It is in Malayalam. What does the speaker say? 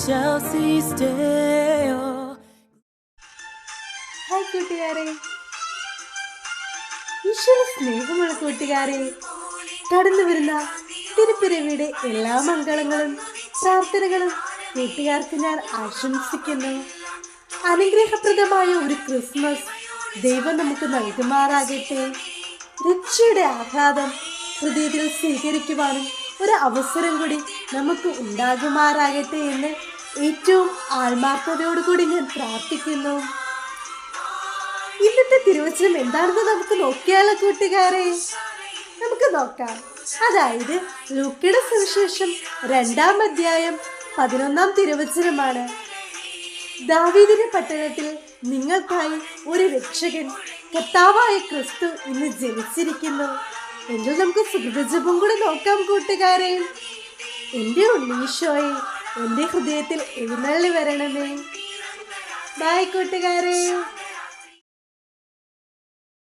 Chelsea still. ഹായ് കൂട്ടുകാരെ, ഈശ്വര സ്നേഹമുള്ള കൂട്ടുകാരെ, കടന്നു വരുന്ന തിരുപ്പിറവിയുടെ എല്ലാ മംഗളങ്ങളും പ്രാർത്ഥനകളും കൂട്ടുകാർക്ക് ഞാൻ ആശംസിക്കുന്നു. അനുഗ്രഹപ്രദമായ ഒരു ക്രിസ്മസ് ദൈവം നമുക്ക് നൽകുമാറാകട്ടെ. രക്ഷയുടെ ആഹ്ലാദം ഹൃദയത്തിൽ സ്വീകരിക്കുവാനും ഒരു അവസരം കൂടി നമുക്ക് ഉണ്ടാകുമാറാകട്ടെ എന്ന് ഏറ്റവും ആത്മാർത്ഥതയോടുകൂടി ഞാൻ പ്രാർത്ഥിക്കുന്നു. ഇന്നത്തെ തിരുവചനം എന്താണെന്ന് നമുക്ക് നോക്കിയാലോ കൂട്ടുകാരെ? നമുക്ക് നോക്കാം. അതായത് ലൂക്കയുടെ സുവിശേഷം 2-ാം അധ്യായം 11-ാം തിരുവചനമാണ്. ദാവീദിന്റെ പട്ടണത്തിൽ നിങ്ങൾക്കായി ഒരു രക്ഷകൻ, കർത്താവായ ക്രിസ്തു ഇന്ന് ജനിച്ചിരിക്കുന്നു. എങ്കിൽ നമുക്ക് സുഹൃതജപം കൂടെ നോക്കാം കൂട്ടുകാരെ. എൻ്റെ ഉണ്ണീശോയെ, എൻ്റെ ഹൃദയത്തിൽ എഴുന്നള്ളി വരണമേ. ബൈ കൂട്ടുകാരെ.